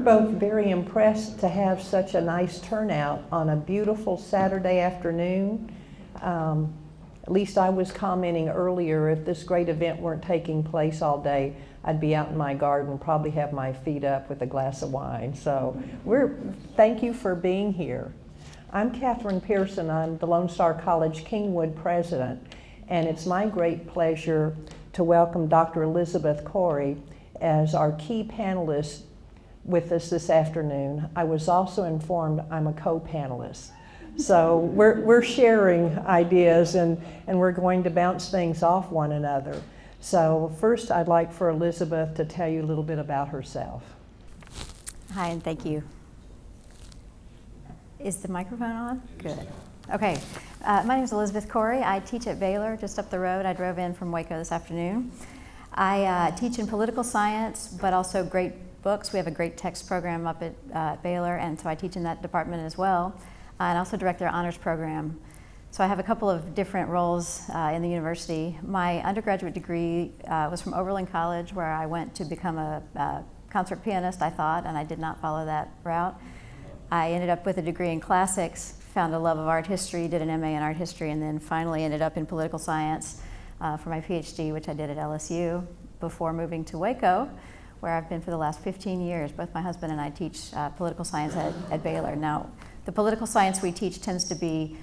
both very impressed to have such a nice turnout on a beautiful Saturday afternoon. At least I was commenting earlier, if this great event weren't taking place all day, I'd be out in my garden, probably have my feet up with a glass of wine. So thank you for being here. I'm Katherine Persson. I'm the Lone Star College-Kingwood president, and it's my great pleasure to welcome Dr. Elizabeth Corey as our key panelist with us this afternoon. I was also informed I'm a co-panelist. So we're sharing ideas and we're going to bounce things off one another. So first I'd like for Elizabeth to tell you a little bit about herself. Hi, and thank you. Is the microphone on? Good. Okay, my name is Elizabeth Corey. I teach at Baylor, just up the road. I drove in from Waco this afternoon. I teach in political science, but also great books. We have a great text program up at Baylor, and so I teach in that department as well. And also direct their honors program. So I have a couple of different roles in the university. My undergraduate degree was from Oberlin College, where I went to become a concert pianist, I thought, and I did not follow that route. I ended up with a degree in classics, found a love of art history, did an MA in art history, and then finally ended up in political science for my PhD, which I did at LSU before moving to Waco, where I've been for the last 15 years. Both my husband and I teach political science at Baylor. Now, the political science we teach tends to be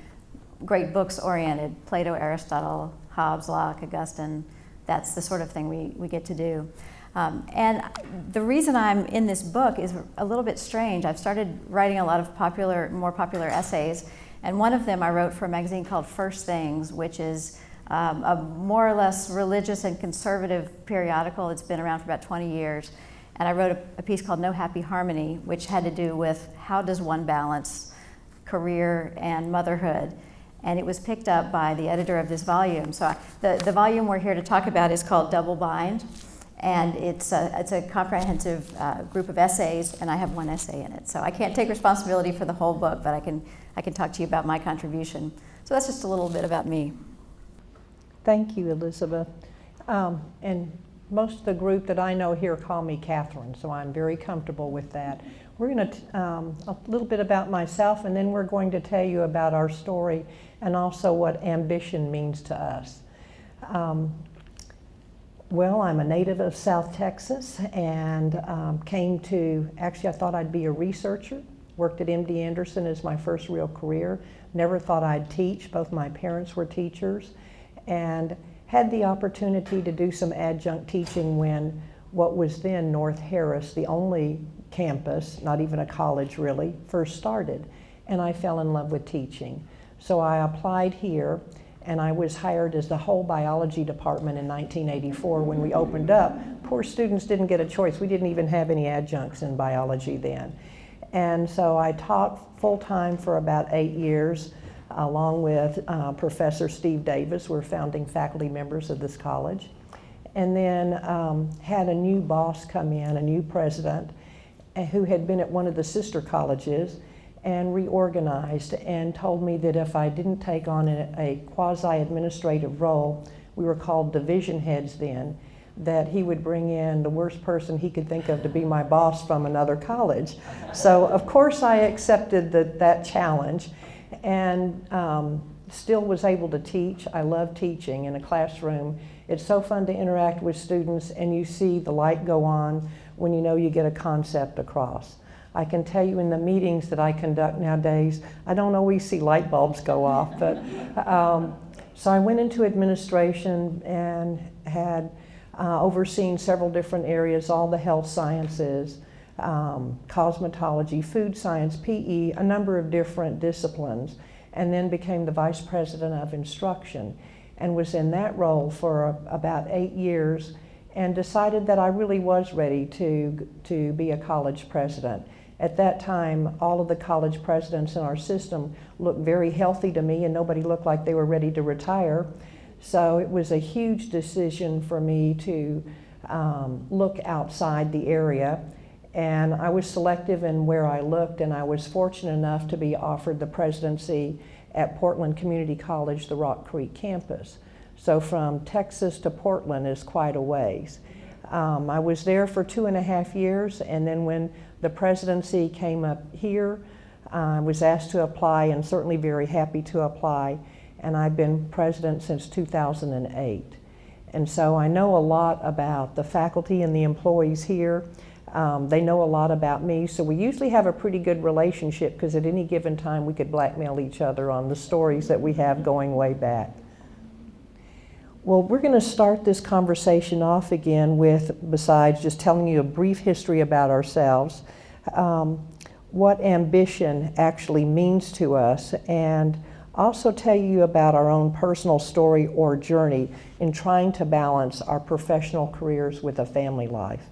great books oriented, Plato, Aristotle, Hobbes, Locke, Augustine. That's the sort of thing we get to do. And the reason I'm in this book is a little bit strange. I've started writing a lot of more popular essays, and one of them I wrote for a magazine called First Things, which is a more or less religious and conservative periodical. It's been around for about 20 years. And I wrote a piece called No Happy Harmony, which had to do with how does one balance career and motherhood. And it was picked up by the editor of this volume. So the volume we're here to talk about is called Double Bind. And it's a comprehensive group of essays, and I have one essay in it. So I can't take responsibility for the whole book, but I can talk to you about my contribution. So that's just a little bit about me. Thank you, Elizabeth. And most of the group that I know here call me Katherine, so I'm very comfortable with that. We're going to, a little bit about myself, and then we're going to tell you about our story and also what ambition means to us. Well, I'm a native of South Texas and actually I thought I'd be a researcher. Worked at MD Anderson as my first real career. Never thought I'd teach. Both my parents were teachers, and had the opportunity to do some adjunct teaching when what was then North Harris, the only campus, not even a college really, first started. And I fell in love with teaching. So I applied here, and I was hired as the whole biology department in 1984 when we opened up. Poor students didn't get a choice. We didn't even have any adjuncts in biology then. And so I taught full-time for about 8 years, along with Professor Steve Davis. We're founding faculty members of this college. And then had a new boss come in, a new president, who had been at one of the sister colleges and reorganized and told me that if I didn't take on a quasi-administrative role, we were called division heads then, that he would bring in the worst person he could think of to be my boss from another college. So of course I accepted that challenge and still was able to teach. I love teaching in a classroom. It's so fun to interact with students and you see the light go on when you know you get a concept across. I can tell you in the meetings that I conduct nowadays, I don't always see light bulbs go off, but so I went into administration and had overseen several different areas, all the health sciences, cosmetology, food science, PE, a number of different disciplines, and then became the vice president of instruction and was in that role for about 8 years and decided that I really was ready to be a college president. At that time, all of the college presidents in our system looked very healthy to me and nobody looked like they were ready to retire. So it was a huge decision for me to look outside the area. And I was selective in where I looked, and I was fortunate enough to be offered the presidency at Portland Community College, the Rock Creek campus. So from Texas to Portland is quite a ways. I was there for 2.5 years, and then when the presidency came up here. I was asked to apply and certainly very happy to apply, and I've been president since 2008. And so I know a lot about the faculty and the employees here. They know a lot about me, so we usually have a pretty good relationship because at any given time we could blackmail each other on the stories that we have going way back. Well, we're going to start this conversation off again with, besides just telling you a brief history about ourselves, what ambition actually means to us, and also tell you about our own personal story or journey in trying to balance our professional careers with a family life.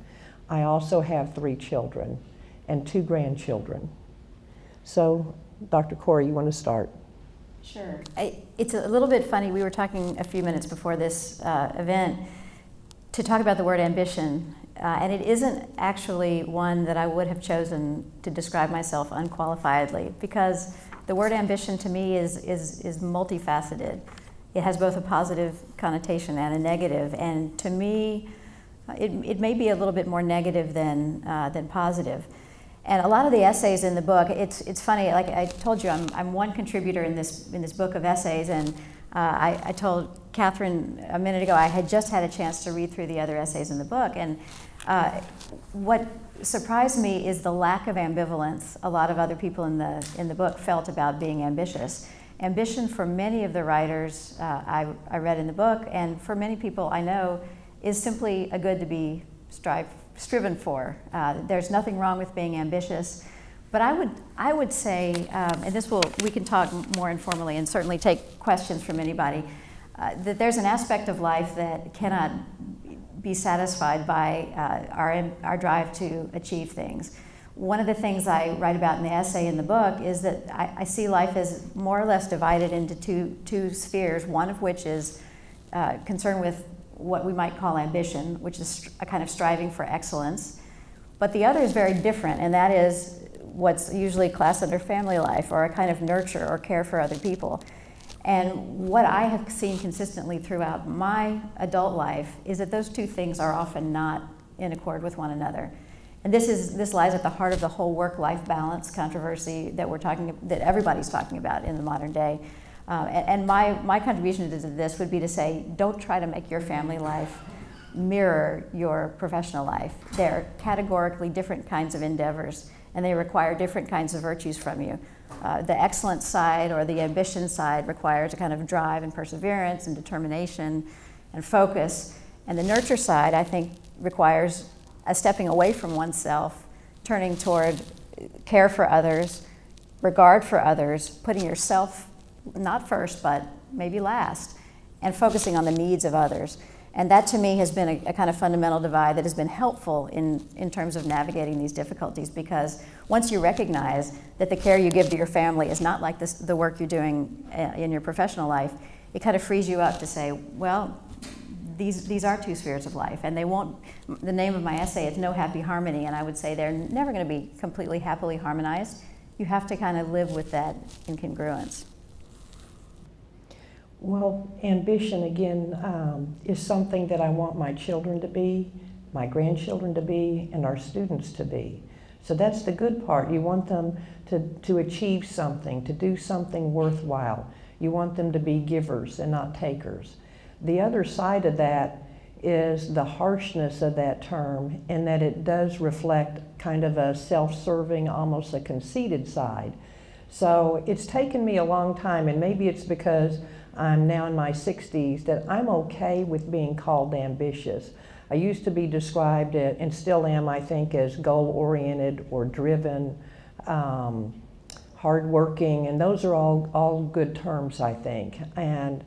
I also have 3 children and 2 grandchildren. So, Dr. Corey, you want to start? Sure. It's a little bit funny. We were talking a few minutes before this event to talk about the word ambition, and it isn't actually one that I would have chosen to describe myself unqualifiedly, because the word ambition to me is multifaceted. It has both a positive connotation and a negative, and to me, it may be a little bit more negative than positive. And a lot of the essays in the book, it's funny. Like I told you, I'm one contributor in this book of essays, and I told Katherine a minute ago I had just had a chance to read through the other essays in the book, and what surprised me is the lack of ambivalence a lot of other people in the book felt about being ambitious. Ambition for many of the writers I read in the book, and for many people I know, is simply a good to be striven for. There's nothing wrong with being ambitious, but I would say, and we can talk more informally and certainly take questions from anybody, that there's an aspect of life that cannot be satisfied by our drive to achieve things. One of the things I write about in the essay in the book is that I see life as more or less divided into two spheres, one of which is concerned with what we might call ambition, which is a kind of striving for excellence. But the other is very different, and that is what's usually classed under family life, or a kind of nurture or care for other people. And what I have seen consistently throughout my adult life is that those two things are often not in accord with one another. And this lies at the heart of the whole work-life balance controversy that everybody's talking about in the modern day. And my contribution to this would be to say, don't try to make your family life mirror your professional life. They're categorically different kinds of endeavors, and they require different kinds of virtues from you. The excellence side or the ambition side requires a kind of drive and perseverance and determination and focus. And the nurture side, I think, requires a stepping away from oneself, turning toward care for others, regard for others, putting yourself not first, but maybe last, and focusing on the needs of others. And that to me has been a kind of fundamental divide that has been helpful in terms of navigating these difficulties, because once you recognize that the care you give to your family is not like the work you're doing in your professional life, it kind of frees you up to say, well, these are two spheres of life, and the name of my essay is No Happy Harmony, and I would say they're never going to be completely happily harmonized. You have to kind of live with that incongruence. Well, ambition, again, is something that I want my children to be, my grandchildren to be, and our students to be. So that's the good part. You want them to achieve something, to do something worthwhile. You want them to be givers and not takers. The other side of that is the harshness of that term, in that it does reflect kind of a self-serving, almost a conceited side. So it's taken me a long time, and maybe it's because I'm now in my 60s, that I'm okay with being called ambitious. I used to be described, and still am, I think, as goal-oriented or driven, hardworking, and those are all good terms, I think. And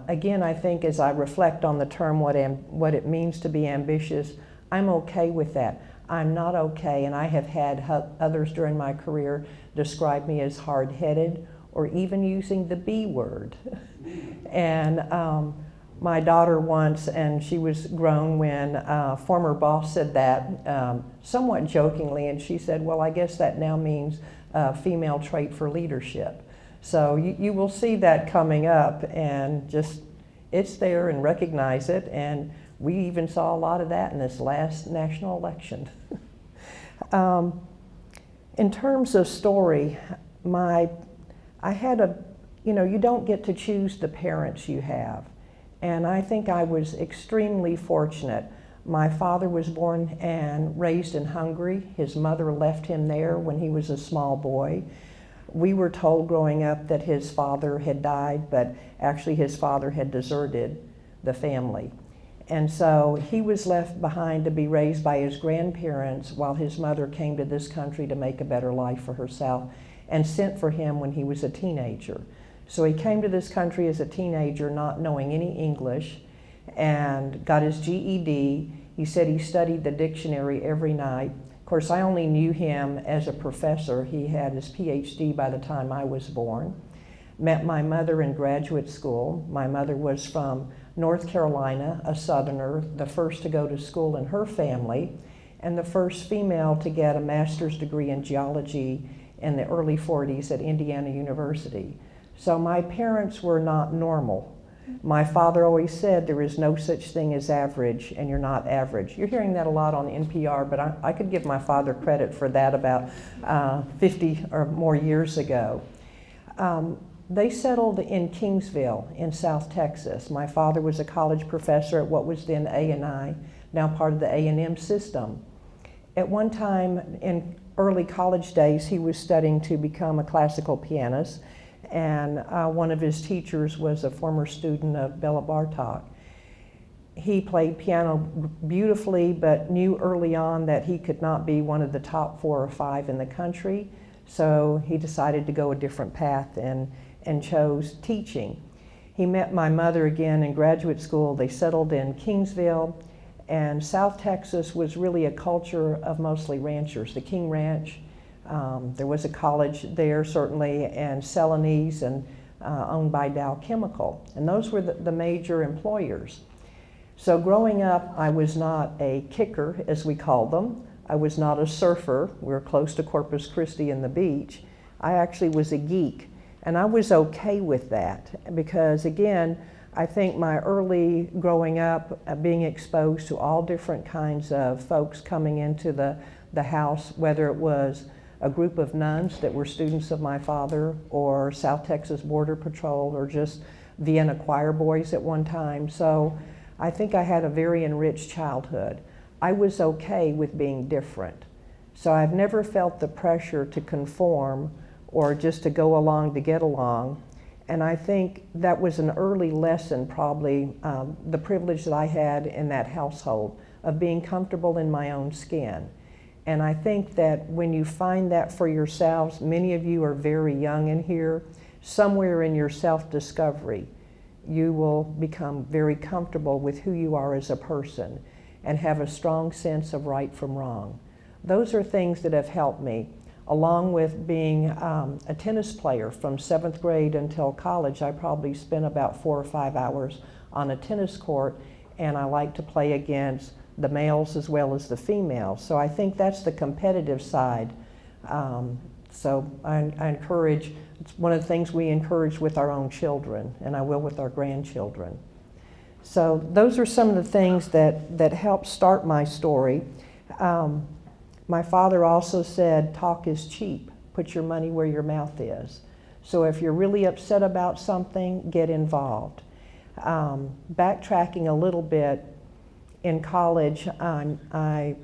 again, I think as I reflect on the term, what it means to be ambitious, I'm okay with that. I'm not okay, and I have had others during my career describe me as hard-headed, or even using the B word. And my daughter once, and she was grown when a former boss said that, somewhat jokingly, and she said, well, I guess that now means a female trait for leadership. So you will see that coming up, and just, it's there, and recognize it, and we even saw a lot of that in this last national election. In terms of story, I had you don't get to choose the parents you have. And I think I was extremely fortunate. My father was born and raised in Hungary. His mother left him there when he was a small boy. We were told growing up that his father had died, but actually his father had deserted the family. And so he was left behind to be raised by his grandparents while his mother came to this country to make a better life for herself and sent for him when he was a teenager. So he came to this country as a teenager not knowing any English and got his GED. He said he studied the dictionary every night. Of course, I only knew him as a professor. He had his PhD by the time I was born. Met my mother in graduate school. My mother was from North Carolina, a Southerner, the first to go to school in her family, and the first female to get a master's degree in geology in the early 40s at Indiana University. So my parents were not normal. My father always said there is no such thing as average, and you're not average. You're hearing that a lot on NPR, but I could give my father credit for that about 50 or more years ago. They settled in Kingsville in South Texas. My father was a college professor at what was then A&I, now part of the A&M system. At one time in early college days, he was studying to become a classical pianist, and one of his teachers was a former student of Bela Bartok. He played piano beautifully, but knew early on that he could not be one of the top 4 or 5 in the country, so he decided to go a different path and chose teaching. He met my mother again in graduate school. They settled in Kingsville, and South Texas was really a culture of mostly ranchers. The King Ranch, there was a college there certainly, and Celanese, and owned by Dow Chemical. And those were the major employers. So growing up, I was not a kicker, as we called them. I was not a surfer. We were close to Corpus Christi and the beach. I actually was a geek. And I was okay with that because, again, I think my early growing up, being exposed to all different kinds of folks coming into the house, whether it was a group of nuns that were students of my father, or South Texas Border Patrol, or just Vienna choir boys at one time. So I think I had a very enriched childhood. I was okay with being different. So I've never felt the pressure to conform or just to go along to get along. And I think that was an early lesson, probably the privilege that I had in that household of being comfortable in my own skin. And I think that when you find that for yourselves, many of you are very young in here, somewhere in your self-discovery, you will become very comfortable with who you are as a person and have a strong sense of right from wrong. Those are things that have helped me. Along with being a tennis player from 7th grade until college, I probably spent about 4 or 5 hours on a tennis court, and I like to play against the males as well as the females. So I think that's the competitive side. So I encourage, it's one of the things we encourage with our own children, and I will with our grandchildren. So those are some of the things that helped start my story. My father also said, talk is cheap. Put your money where your mouth is. So if you're really upset about something, get involved. Backtracking a little bit, in college, I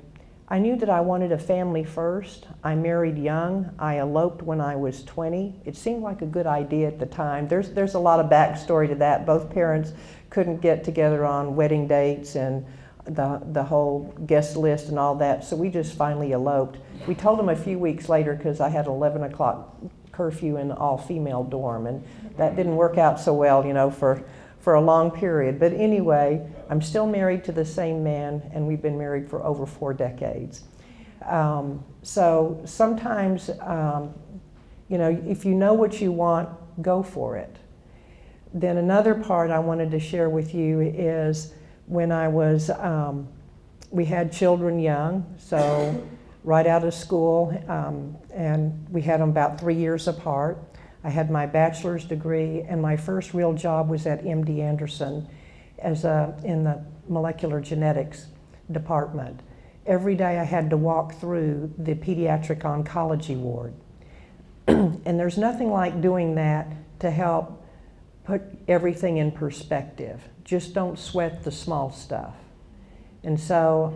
knew that I wanted a family first. I married young. I eloped when I was 20. It seemed like a good idea at the time. There's a lot of backstory to that. Both parents couldn't get together on wedding dates and the whole guest list and all that, so we just finally eloped. We told them a few weeks later because I had 11 o'clock curfew in the all-female dorm, and that didn't work out so well, you know, for a long period. But anyway, I'm still married to the same man, and we've been married for over 4 decades. So sometimes, you know, if you know what you want, go for it. Then another part I wanted to share with you is when I was, we had children young, so right out of school, and we had them about 3 years apart. I had my bachelor's degree, and my first real job was at MD Anderson in the molecular genetics department. every day I had to walk through the pediatric oncology ward. And there's nothing like doing that to help put everything in perspective. Just don't sweat the small stuff. And so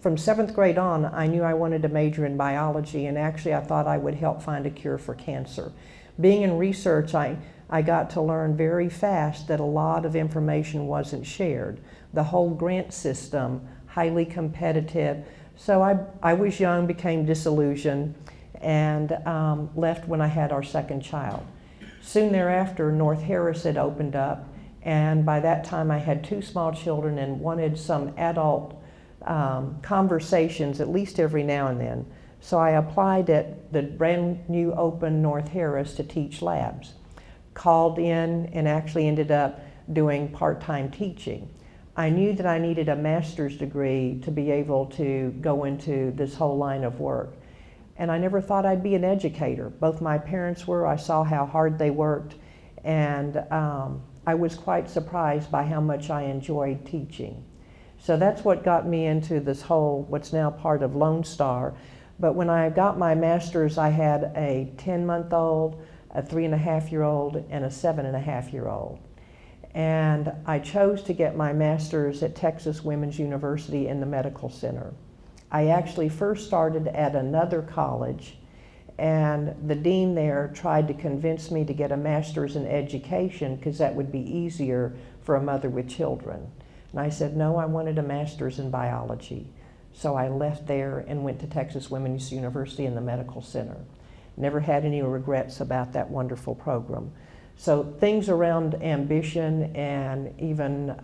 from 7th grade on, I knew I wanted to major in biology, and actually I thought I would help find a cure for cancer. Being in research, I got to learn very fast that a lot of information wasn't shared. The whole grant system, highly competitive. So I was young, became disillusioned, and left when I had our second child. Soon thereafter, North Harris had opened up, and by that time I had 2 small children and wanted some adult conversations at least every now and then. So I applied at the brand new open North Harris to teach labs. Called in and actually ended up doing part-time teaching. I knew that I needed a master's degree to be able to go into this whole line of work. And I never thought I'd be an educator. Both my parents were. I saw how hard they worked, and I was quite surprised by how much I enjoyed teaching. So that's what got me into this whole, what's now part of Lone Star. But when I got my master's, I had a 10-month-old, a 3.5-year-old, and a 7.5-year-old. And I chose to get my master's at Texas Women's University in the Medical Center. I actually first started at another college, and the dean there tried to convince me to get a master's in education because that would be easier for a mother with children. And I said, no, I wanted a master's in biology. So I left there and went to Texas Women's University in the Medical Center. Never had any regrets about that wonderful program. So things around ambition and even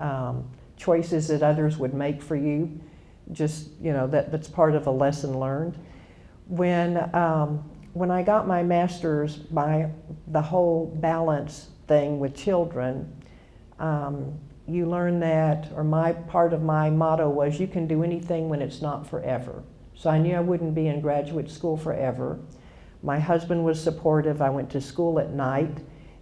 choices that others would make for you, just, you know, that's part of a lesson learned. When I got my master's, the whole balance thing with children, you learn that, or part of my motto was, you can do anything when it's not forever. So I knew I wouldn't be in graduate school forever. My husband was supportive. I went to school at night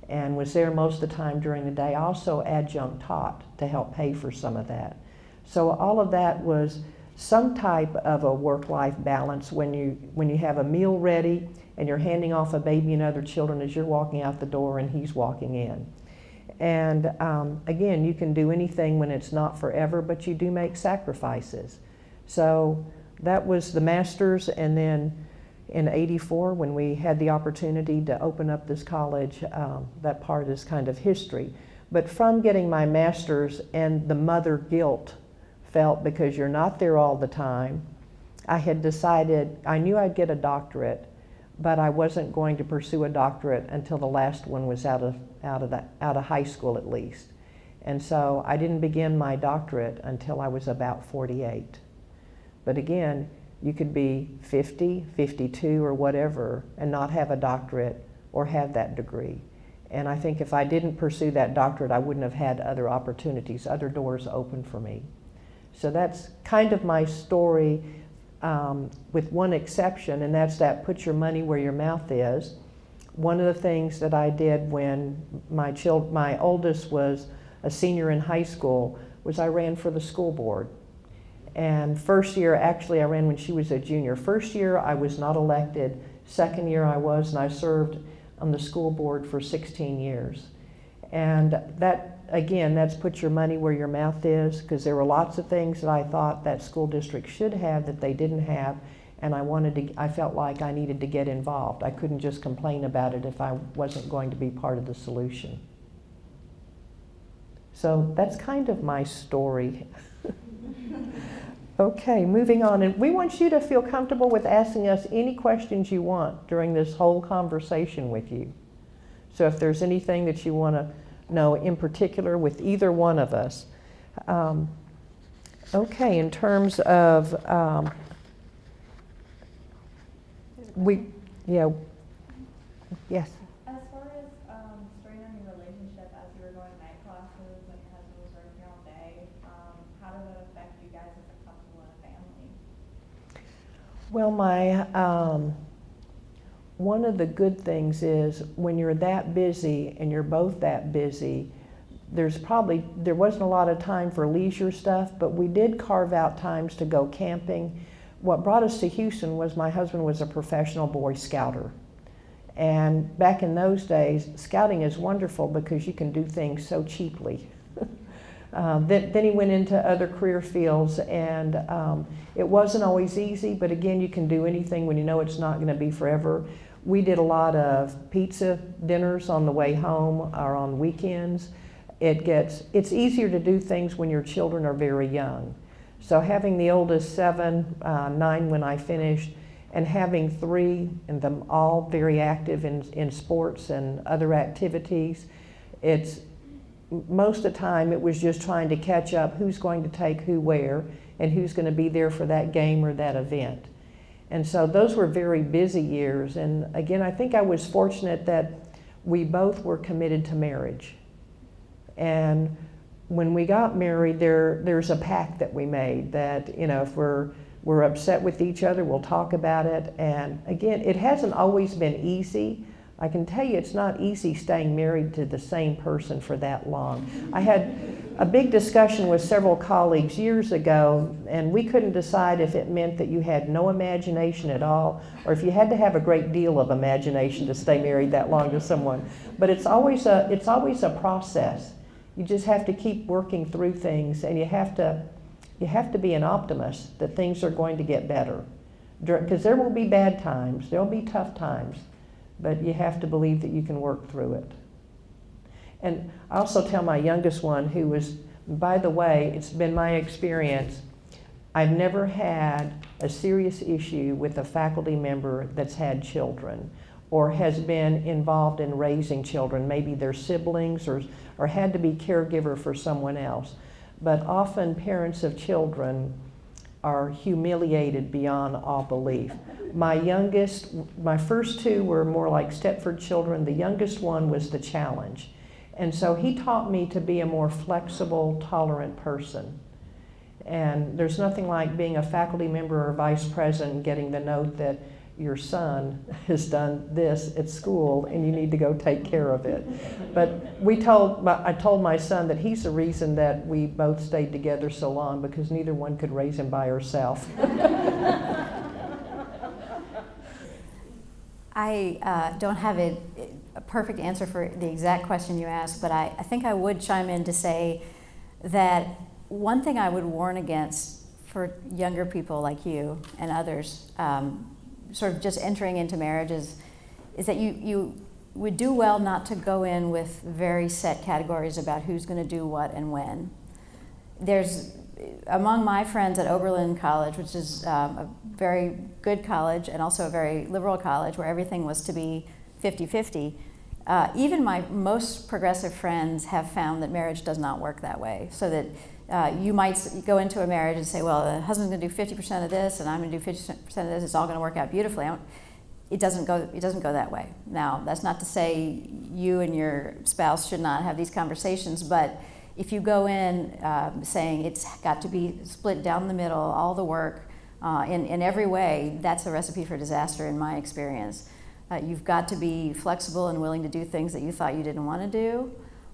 and was there most of the time during the day. I also adjunct taught to help pay for some of that. So all of that was some type of a work-life balance when you have a meal ready and you're handing off a baby and other children as you're walking out the door and he's walking in. And again, you can do anything when it's not forever, but you do make sacrifices. So that was the master's, and then in '84, when we had the opportunity to open up this college, that part is kind of history. But from getting my master's and the mother guilt felt because you're not there all the time, I had decided, I knew I'd get a doctorate, but I wasn't going to pursue a doctorate until the last one was out of high school at least. And so I didn't begin my doctorate until I was about 48. But again, you could be 50, 52, or whatever, and not have a doctorate or have that degree. And I think if I didn't pursue that doctorate, I wouldn't have had other opportunities, other doors open for me. So that's kind of my story, with one exception, and that's that put your money where your mouth is. One of the things that I did when my oldest was a senior in high school was I ran for the school board. And first year, actually I ran when she was a junior. First year I was not elected. Second year I was, and I served on the school board for 16 years. And that, again, that's put your money where your mouth is, because there were lots of things that I thought that school district should have that they didn't have, and I felt like I needed to get involved. I couldn't just complain about it if I wasn't going to be part of the solution. So that's kind of my story. Okay, moving on, and we want you to feel comfortable with asking us any questions you want during this whole conversation with you. So if there's anything that you want to know in particular with either one of us. Okay, in terms of, yes? As far as strengthening your relationship as you were going to night classes when your husband was working all day, how did that affect you guys as a couple and a family? Well, one of the good things is when you're that busy and you're both that busy, there wasn't a lot of time for leisure stuff, but we did carve out times to go camping. What brought us to Houston was my husband was a professional Boy Scouter. And back in those days, scouting is wonderful because you can do things so cheaply. Then he went into other career fields, and it wasn't always easy, but again, you can do anything when you know it's not going to be forever. We did a lot of pizza dinners on the way home or on weekends. It's easier to do things when your children are very young. So having the oldest 7, 9 when I finished, and having 3 and them all very active in sports and other activities, most of the time it was just trying to catch up who's going to take who where and who's going to be there for that game or that event. And so those were very busy years. And again, I think I was fortunate that we both were committed to marriage. And when we got married, there's a pact that we made that, if we're upset with each other, we'll talk about it. And again, it hasn't always been easy. I can tell you it's not easy staying married to the same person for that long. I had a big discussion with several colleagues years ago, and we couldn't decide if it meant that you had no imagination at all, or if you had to have a great deal of imagination to stay married that long to someone. But it's always a process. You just have to keep working through things, and you have to be an optimist that things are going to get better. Because there will be bad times, there will be tough times, but you have to believe that you can work through it. And I also tell my youngest one, who was, by the way, it's been my experience, I've never had a serious issue with a faculty member that's had children or has been involved in raising children, maybe their siblings or had to be caregiver for someone else. But often parents of children are humiliated beyond all belief. My first 2 were more like Stepford children. The youngest one was the challenge. And so he taught me to be a more flexible, tolerant person. And there's nothing like being a faculty member or vice president and getting the note that your son has done this at school and you need to go take care of it. But I told my son that he's the reason that we both stayed together so long, because neither one could raise him by herself. I don't have a perfect answer for the exact question you asked, but I think I would chime in to say that one thing I would warn against for younger people like you and others, sort of just entering into marriages, is that you would do well not to go in with very set categories about who's going to do what and when. There's, among my friends at Oberlin College, which is a very good college and also a very liberal college where everything was to be 50-50, even my most progressive friends have found that marriage does not work that way. So that you might go into a marriage and say, well, the husband's going to do 50% of this and I'm going to do 50% of this, it's all going to work out beautifully. It doesn't go that way. Now, that's not to say you and your spouse should not have these conversations, but if you go in saying it's got to be split down the middle, all the work in every way, that's a recipe for disaster in my experience. You've got to be flexible and willing to do things that you thought you didn't want to do,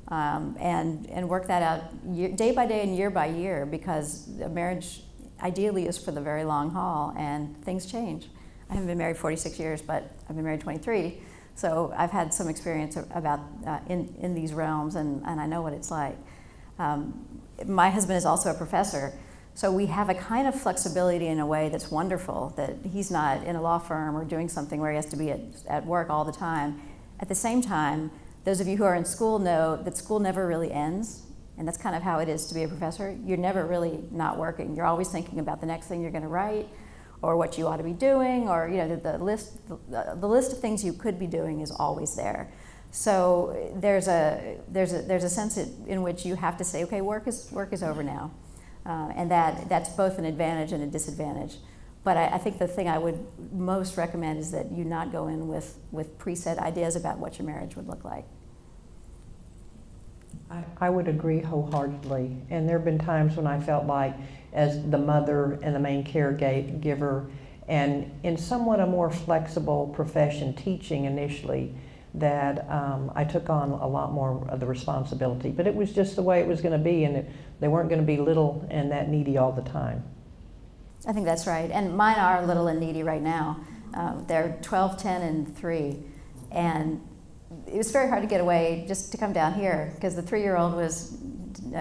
and work that out day by day and year by year, because a marriage ideally is for the very long haul and things change. I haven't been married 46 years, but I've been married 23, so I've had some experience about in these realms, and I know what it's like. My husband is also a professor, so we have a kind of flexibility in a way that's wonderful, that he's not in a law firm or doing something where he has to be at work all the time. At the same time, those of you who are in school know that school never really ends, and that's kind of how it is to be a professor. You're never really not working. You're always thinking about the next thing you're going to write, or what you ought to be doing, or the list of things you could be doing is always there. So there's a sense in which you have to say, okay, work is over now, and that's both an advantage and a disadvantage. But I think the thing I would most recommend is that you not go in with preset ideas about what your marriage would look like. I would agree wholeheartedly, and there have been times when I felt like, as the mother and the main caregiver, and in somewhat a more flexible profession, teaching initially, that I took on a lot more of the responsibility. But it was just the way it was going to be, and they weren't going to be little and that needy all the time. I think that's right. And mine are little and needy right now. They're 12, 10, and 3. And it was very hard to get away just to come down here because the 3-year-old was,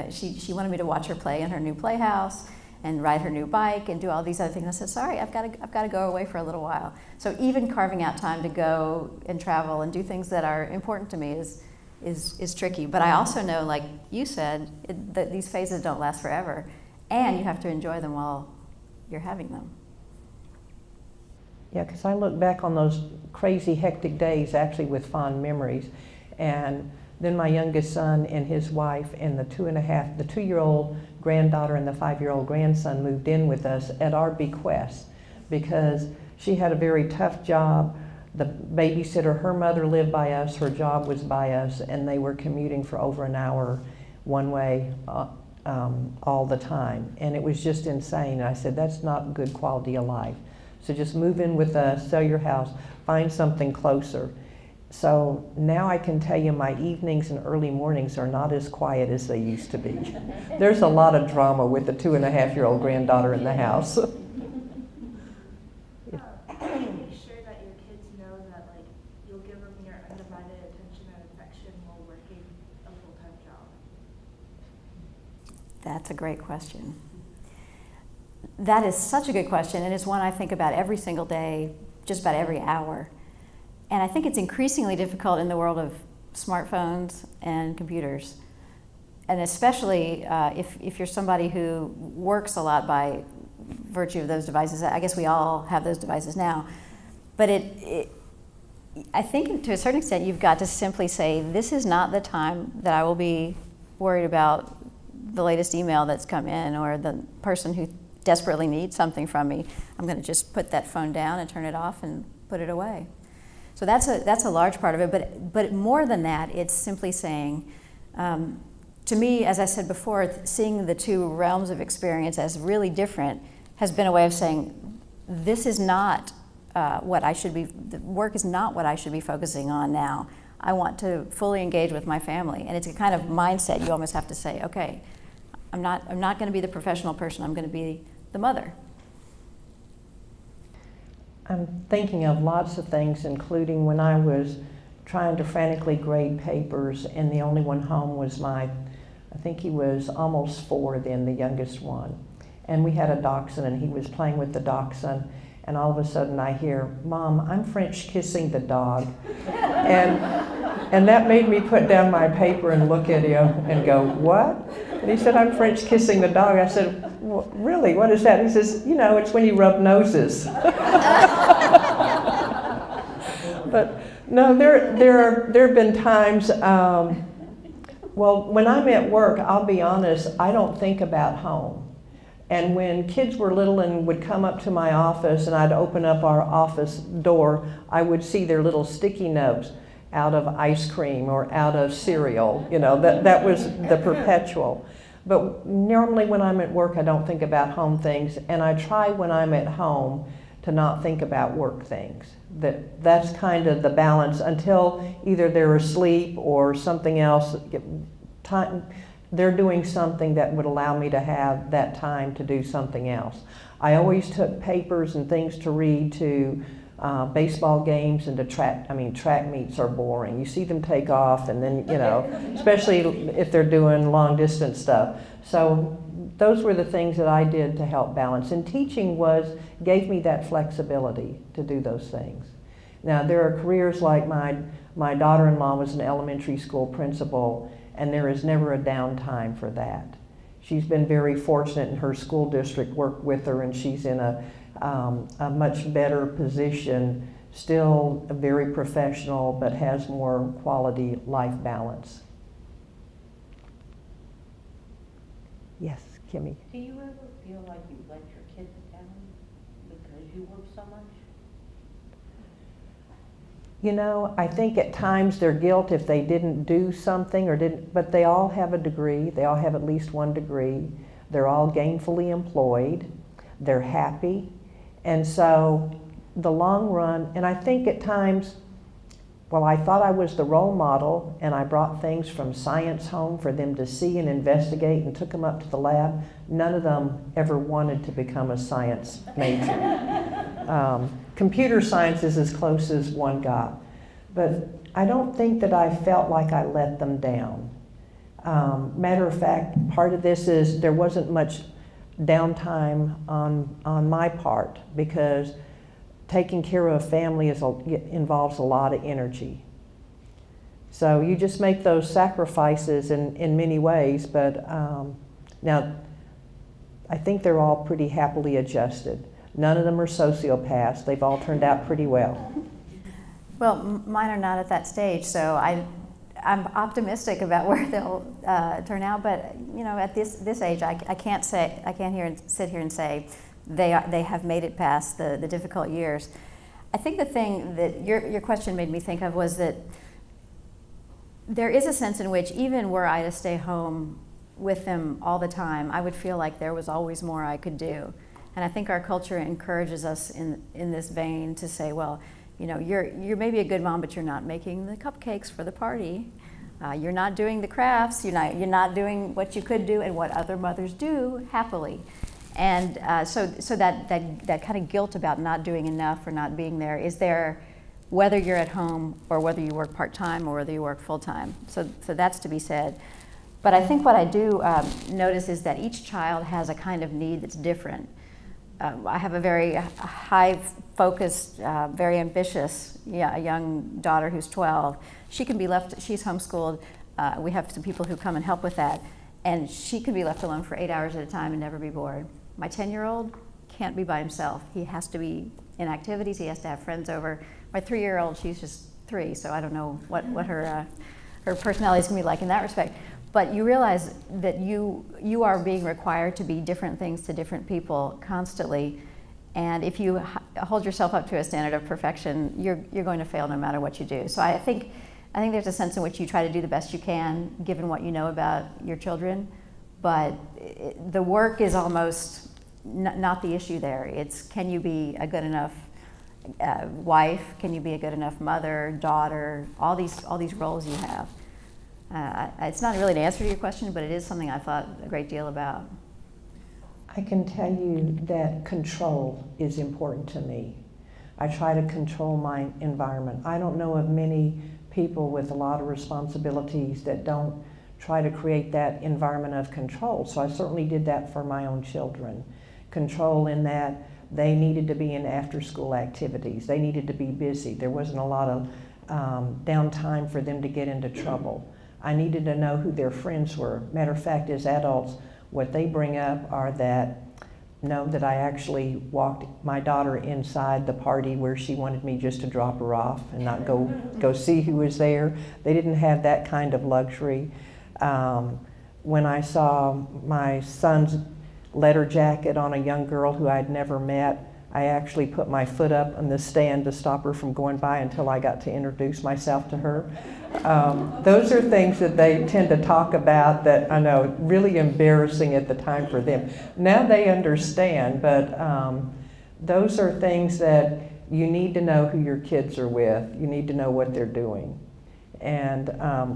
she wanted me to watch her play in her new playhouse and ride her new bike and do all these other things. I said, sorry, I've got to go away for a little while. So even carving out time to go and travel and do things that are important to me is tricky. But I also know, like you said, that these phases don't last forever, and you have to enjoy them while you're having them. Yeah, because I look back on those crazy, hectic days actually with fond memories. And then my youngest son and his wife and the 2-year-old granddaughter and the 5-year-old grandson moved in with us at our bequest because she had a very tough job. The babysitter, her mother lived by us, her job was by us, and they were commuting for over an hour one way all the time. And it was just insane. And I said, that's not good quality of life. So just move in with us, sell your house, find something closer. So now I can tell you my evenings and early mornings are not as quiet as they used to be. There's a lot of drama with the 2-and-a-half-year-old granddaughter in the house. Make sure that your kids know that like you'll give them your undivided attention and affection while working a full-time job. That's a great question. That is such a good question, and it's one I think about every single day, just about every hour. And I think it's increasingly difficult in the world of smartphones and computers. And especially if you're somebody who works a lot by virtue of those devices. I guess we all have those devices now. But I think to a certain extent you've got to simply say, this is not the time that I will be worried about the latest email that's come in or the person who desperately needs something from me. I'm going to just put that phone down and turn it off and put it away. So that's a large part of it, but more than that, it's simply saying, to me, as I said before, seeing the two realms of experience as really different has been a way of saying, this is not what I should be, the work is not what I should be focusing on now. I want to fully engage with my family. And it's a kind of mindset you almost have to say, okay, I'm not going to be the professional person, I'm going to be the mother. I'm thinking of lots of things, including when I was trying to frantically grade papers and the only one home was I think he was almost 4 then, the youngest one. And we had a dachshund and he was playing with the dachshund, and all of a sudden I hear, Mom, I'm French kissing the dog. And that made me put down my paper and look at him and go, what? And he said, I'm French kissing the dog. I said, well, really, what is that? He says, you know, it's when you rub noses. But no, there have been times, well, when I'm at work, I'll be honest, I don't think about home. And when kids were little and would come up to my office and I'd open up our office door, I would see their little sticky notes out of ice cream or out of cereal. You know, that was the perpetual. But normally when I'm at work, I don't think about home things, and I try when I'm at home to not think about work things. That's kind of the balance until either they're asleep or something else. They're doing something that would allow me to have that time to do something else. I always took papers and things to read to baseball games and to track meets are boring. You see them take off and then, you know, especially if they're doing long distance stuff. So those were the things that I did to help balance. And teaching gave me that flexibility to do those things. Now there are careers like my daughter-in-law was an elementary school principal, and there is never a downtime for that. She's been very fortunate in her school district worked with her, and she's in a much better position, still very professional, but has more quality life balance. Yes, Kimmy. Do you ever feel like you let your kids down because you work so much? You know, I think at times they're guilt if they didn't do something but they all have a degree. They all have at least one degree. They're all gainfully employed. They're happy. And so the long run, and I think at times well, I thought I was the role model, and I brought things from science home for them to see and investigate and took them up to the lab. None of them ever wanted to become a science major. Computer science is as close as one got. But I don't think that I felt like I let them down. Matter of fact, part of this is there wasn't much downtime on my part, because taking care of a family involves a lot of energy. So you just make those sacrifices in many ways, but now I think they're all pretty happily adjusted. None of them are sociopaths. They've all turned out pretty well. Well, mine are not at that stage, so I'm optimistic about where they'll turn out. But you know, at this age, I can't sit here and say they have made it past the difficult years. I think the thing that your question made me think of was that there is a sense in which even were I to stay home with them all the time, I would feel like there was always more I could do. And I think our culture encourages us in this vein to say, well, you know, you're maybe a good mom, but you're not making the cupcakes for the party. You're not doing the crafts. You're not doing what you could do and what other mothers do happily. And so that kind of guilt about not doing enough or not being there is there, whether you're at home or whether you work part-time or whether you work full-time. So that's to be said. But I think what I do notice is that each child has a kind of need that's different. I have a very high-focused, very ambitious a young daughter who's 12. She can be left, she's homeschooled. We have some people who come and help with that. And she can be left alone for 8 hours at a time and never be bored. My 10-year-old can't be by himself. He has to be in activities. He has to have friends over. My 3-year-old, she's just 3, so I don't know what her personality is going to be like in that respect. But you realize that you are being required to be different things to different people constantly. And if you hold yourself up to a standard of perfection, you're going to fail no matter what you do. So I think there's a sense in which you try to do the best you can, given what you know about your children. But the work is almost not the issue there. It's, can you be a good enough wife? Can you be a good enough mother, daughter? All these roles you have. It's not really an answer to your question, but it is something I thought a great deal about. I can tell you that control is important to me. I try to control my environment. I don't know of many people with a lot of responsibilities that don't try to create that environment of control. So I certainly did that for my own children. Control in that they needed to be in after-school activities. They needed to be busy. There wasn't a lot of downtime for them to get into trouble. I needed to know who their friends were. Matter of fact, as adults, what they bring up are that I actually walked my daughter inside the party where she wanted me just to drop her off and not go see who was there. They didn't have that kind of luxury. When I saw my son's letter jacket on a young girl who I'd never met, I actually put my foot up on the stand to stop her from going by until I got to introduce myself to her. Those are things that they tend to talk about that I know really embarrassing at the time for them. Now they understand, but those are things that you need to know who your kids are with. You need to know what they're doing. And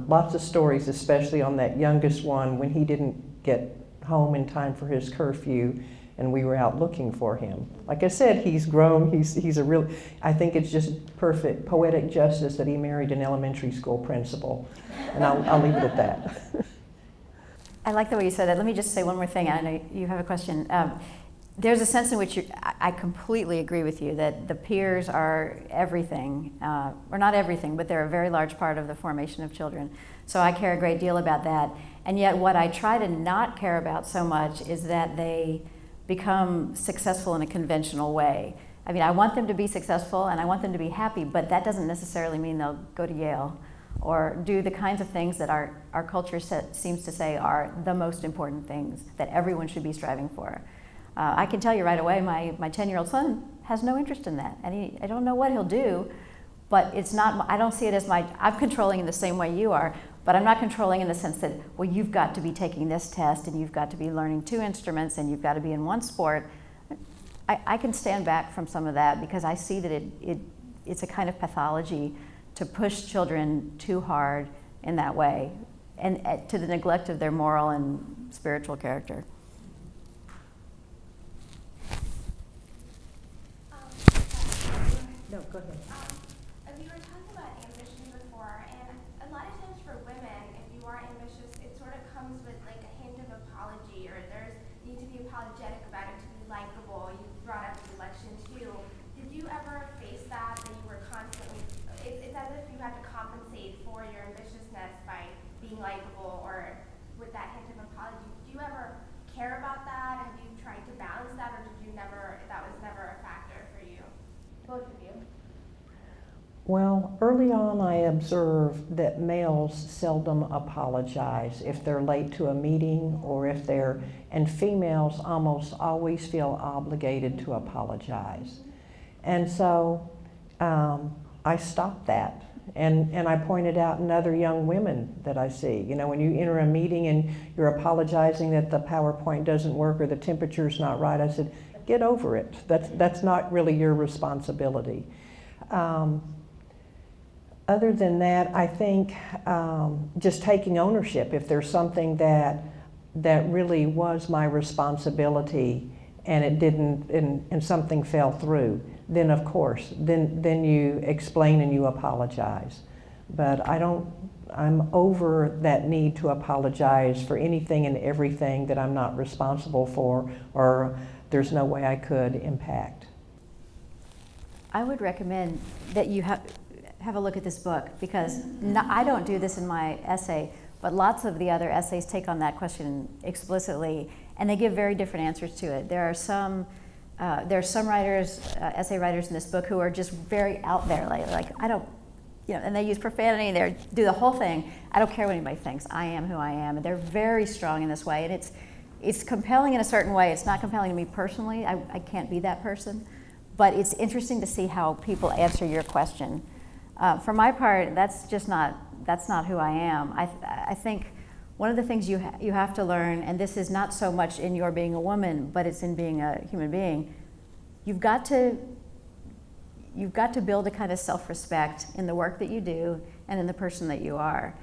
lots of stories, especially on that youngest one, when he didn't get home in time for his curfew and we were out looking for him. Like I said, he's grown, he's a real, I think it's just perfect poetic justice that he married an elementary school principal. And I'll leave it at that. I like the way you said that. Let me just say one more thing. I know you have a question. There's a sense in which I completely agree with you that the peers are everything, or not everything, but they're a very large part of the formation of children. So I care a great deal about that. And yet what I try to not care about so much is that they become successful in a conventional way. I mean, I want them to be successful and I want them to be happy, but that doesn't necessarily mean they'll go to Yale or do the kinds of things that our culture seems to say are the most important things that everyone should be striving for. I can tell you right away, my 10-year-old son has no interest in that. And I don't know what he'll do, but it's not, I don't see it as I'm controlling in the same way you are, but I'm not controlling in the sense that, well, you've got to be taking this test and you've got to be learning 2 instruments and you've got to be in one sport. I can stand back from some of that because I see that it's a kind of pathology to push children too hard in that way, and to the neglect of their moral and spiritual character. No, go ahead. We were talking about ambition before, and a lot of times for women, if you are ambitious, it sort of comes with like a hint of apology, or there's need to be apologetic about it to be likable. You brought up the election too. Did you ever face that you were constantly, it's as if you had to compensate for your ambitiousness by being likable or with that hint of apology? Did you ever care about that? Have you tried to balance that, or did you never, that was never a factor for you? Both of you. Well, early on I observed that males seldom apologize if they're late to a meeting or if they're, and females almost always feel obligated to apologize. And so I stopped that. And I pointed out in other young women that I see, you know, when you enter a meeting and you're apologizing that the PowerPoint doesn't work or the temperature's not right, I said, get over it. That's not really your responsibility. Other than that, I think just taking ownership. If there's something that really was my responsibility and it didn't, and something fell through, then of course, then you explain and you apologize. But I'm over that need to apologize for anything and everything that I'm not responsible for or there's no way I could impact. I would recommend that you have a look at this book, because I don't do this in my essay, but lots of the other essays take on that question explicitly, and they give very different answers to it. There are some writers, essay writers in this book who are just very out there, like I don't, you know, and they use profanity and they do the whole thing. I don't care what anybody thinks. I am who I am, and they're very strong in this way, and it's compelling in a certain way. It's not compelling to me personally. I can't be that person, but it's interesting to see how people answer your question. For my part, that's not who I am. I think one of the things you have to learn, and this is not so much in your being a woman, but it's in being a human being, you've got to build a kind of self-respect in the work that you do and in the person that you are.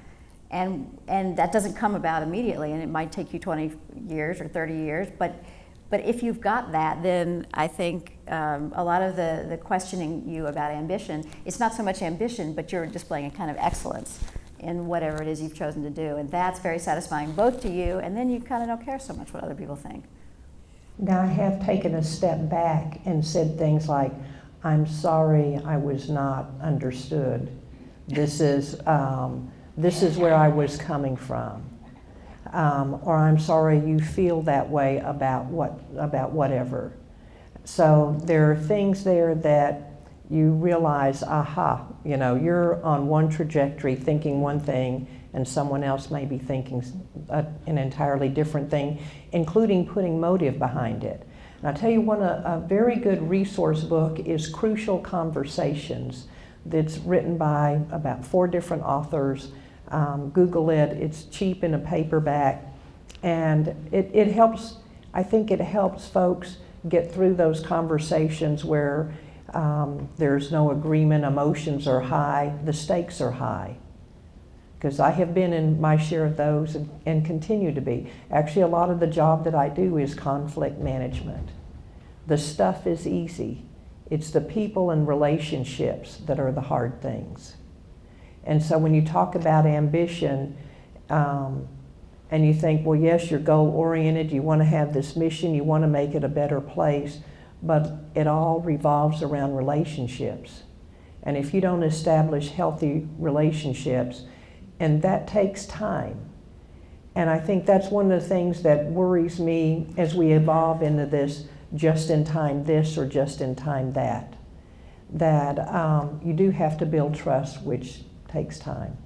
And that doesn't come about immediately, and it might take you 20 years or 30 years, but if you've got that, then I think a lot of the questioning you about ambition, it's not so much ambition, but you're displaying a kind of excellence in whatever it is you've chosen to do. And that's very satisfying, both to you, and then you kind of don't care so much what other people think. Now I have taken a step back and said things like, I'm sorry I was not understood. This is where I was coming from. Or I'm sorry you feel that way about whatever. So there are things there that you realize, aha, you know, you're on one trajectory thinking one thing and someone else may be thinking an entirely different thing, including putting motive behind it. And I'll tell you a very good resource book is Crucial Conversations. That's written by about 4 different authors. Google it, it's cheap in a paperback, and it helps, I think it helps folks get through those conversations where there's no agreement, emotions are high, the stakes are high. Because I have been in my share of those and continue to be. Actually, a lot of the job that I do is conflict management. The stuff is easy. It's the people and relationships that are the hard things. And so when you talk about ambition, and you think, well, yes, you're goal-oriented, you want to have this mission, you want to make it a better place, but it all revolves around relationships. And if you don't establish healthy relationships, and that takes time. And I think that's one of the things that worries me as we evolve into this just-in-time this or just-in-time that you do have to build trust, which takes time.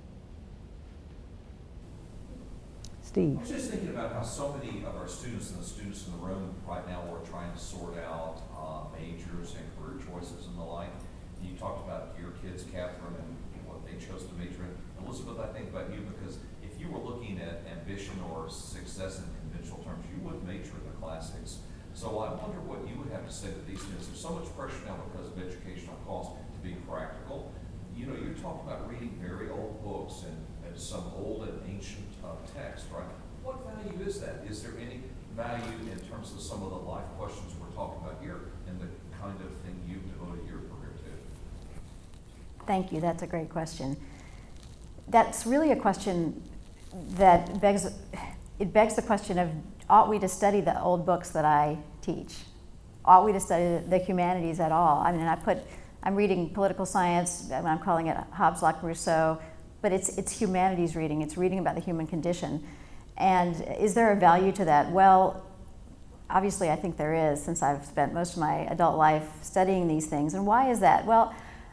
Steve. I was just thinking about how so many of our students and the students in the room right now are trying to sort out majors and career choices and the like. You talked about your kids, Catherine, and what they chose to major in. Elizabeth, I think about you because if you were looking at ambition or success in conventional terms, you would major in the classics. So I wonder what you would have to say to these students. There's so much pressure now because of educational costs to be practical. you know, you're talking about reading very old books and some old and ancient text, right? What value is that? Is there any value in terms of some of the life questions we're talking about here and the kind of thing you've devoted your career to? Thank you, that's a great question. That's really a question that begs the question of, ought we to study the old books that I teach? Ought we to study the humanities at all? I mean, I'm reading political science, and I'm calling it Hobbes, Locke, Rousseau, but it's humanities reading. It's reading about the human condition. And is there a value to that? Well, obviously I think there is, since I've spent most of my adult life studying these things. And why is that? Well,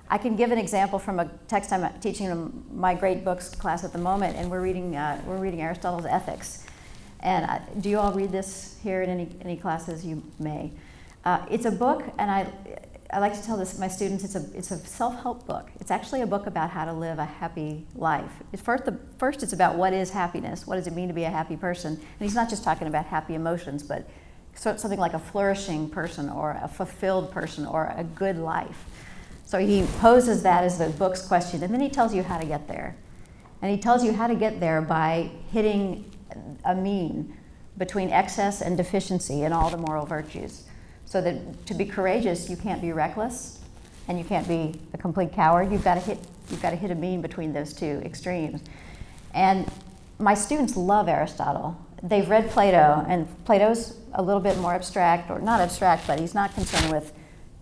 I can give an example from a text I'm teaching in my great books class at the moment, and we're reading Aristotle's Ethics. And do you all read this here in any classes? You may. It's a book, and I like to tell my students it's a self-help book. It's actually a book about how to live a happy life. First it's about what is happiness, what does it mean to be a happy person, and he's not just talking about happy emotions, but something like a flourishing person or a fulfilled person or a good life. So he poses that as the book's question, and then he tells you how to get there. And he tells you how to get there by hitting a mean between excess and deficiency in all the moral virtues. So that to be courageous, you can't be reckless, and you can't be a complete coward. You've got to hit a mean between those two extremes. And my students love Aristotle. They've read Plato, and Plato's a little bit more abstract, or not abstract, but he's not concerned with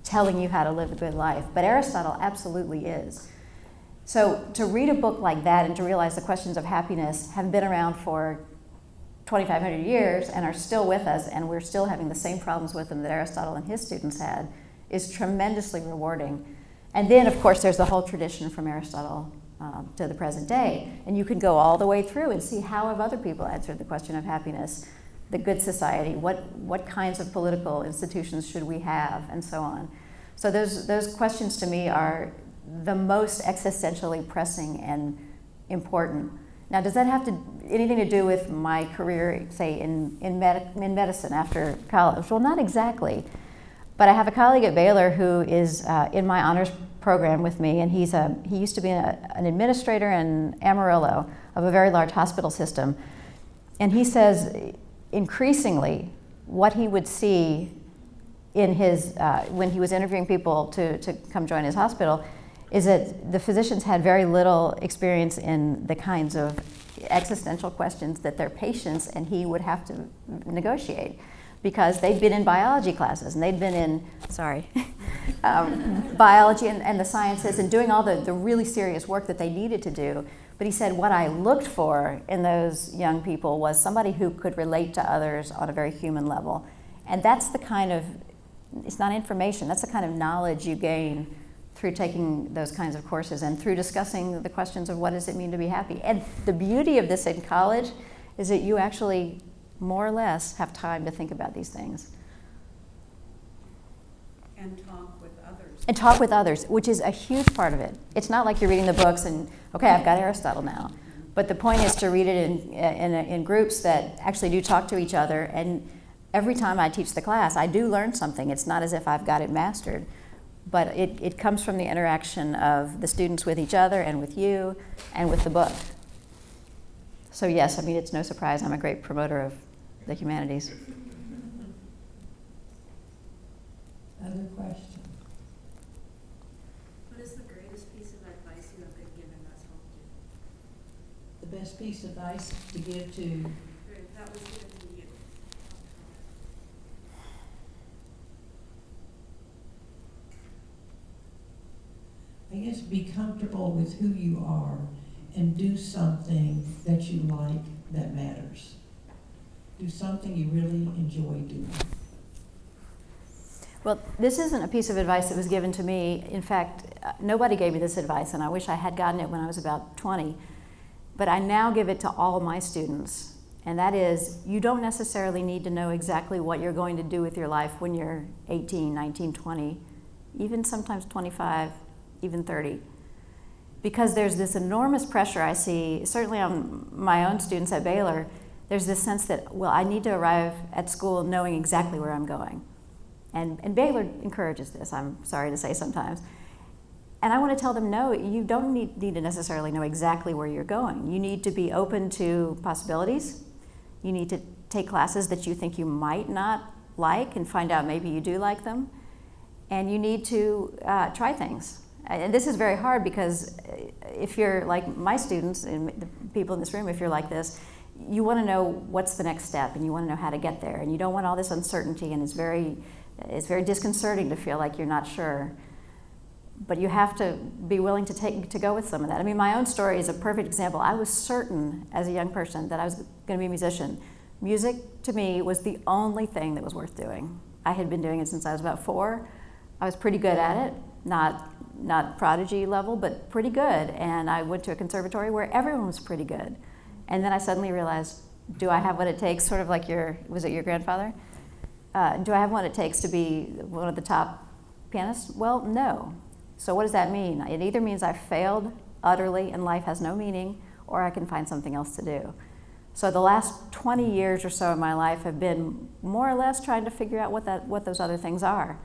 telling you how to live a good life. But Aristotle absolutely is. So to read a book like that and to realize the questions of happiness have been around for 2,500 years and are still with us, and we're still having the same problems with them that Aristotle and his students had, is tremendously rewarding. And then, of course, there's the whole tradition from Aristotle to the present day. And you can go all the way through and see how have other people answered the question of happiness, the good society, what kinds of political institutions should we have, and so on. So those questions to me are the most existentially pressing and important. Now, does that have anything to do with my career, say, in medicine after college? Well, not exactly. But I have a colleague at Baylor who is in my honors program with me, and he used to be an administrator in Amarillo of a very large hospital system. And he says, increasingly, what he would see in his, when he was interviewing people to come join his hospital, is that the physicians had very little experience in the kinds of existential questions that their patients and he would have to negotiate, because they'd been in biology classes and they'd been in, biology and the sciences and doing all the really serious work that they needed to do. But he said, what I looked for in those young people was somebody who could relate to others on a very human level. And that's the kind of, it's not information, that's the kind of knowledge you gain through taking those kinds of courses and through discussing the questions of what does it mean to be happy. And the beauty of this in college is that you actually more or less have time to think about these things. And talk with others. And talk with others, which is a huge part of it. It's not like you're reading the books and, okay, I've got Aristotle now. But the point is to read it in groups that actually do talk to each other. And every time I teach the class, I do learn something. It's not as if I've got it mastered. But it comes from the interaction of the students with each other and with you and with the book. So yes, I mean, it's no surprise I'm a great promoter of the humanities. Other question? What is the greatest piece of advice you have been given that's helped you? The best piece of advice to give to, That was given to you. I guess, be comfortable with who you are and do something that you like that matters. Do something you really enjoy doing. Well, this isn't a piece of advice that was given to me. In fact, nobody gave me this advice, and I wish I had gotten it when I was about 20. But I now give it to all my students, and that is, you don't necessarily need to know exactly what you're going to do with your life when you're 18, 19, 20, even sometimes 25, even 30. Because there's this enormous pressure I see, certainly on my own students at Baylor. There's this sense that, well, I need to arrive at school knowing exactly where I'm going. And Baylor encourages this, I'm sorry to say sometimes. And I want to tell them, no, you don't need to necessarily know exactly where you're going. You need to be open to possibilities. You need to take classes that you think you might not like and find out maybe you do like them. And you need to try things. And this is very hard because if you're like my students and the people in this room, if you're like this, you want to know what's the next step and you want to know how to get there. And you don't want all this uncertainty, and it's very disconcerting to feel like you're not sure. But you have to be willing to go with some of that. I mean, my own story is a perfect example. I was certain as a young person that I was going to be a musician. Music, to me, was the only thing that was worth doing. I had been doing it since I was about 4. I was pretty good at it, not prodigy level, but pretty good. And I went to a conservatory where everyone was pretty good. And then I suddenly realized, do I have what it takes, sort of like was it your grandfather? Do I have what it takes to be one of the top pianists? Well, no. So what does that mean? It either means I failed utterly and life has no meaning, or I can find something else to do. So the last 20 years or so of my life have been more or less trying to figure out what those other things are.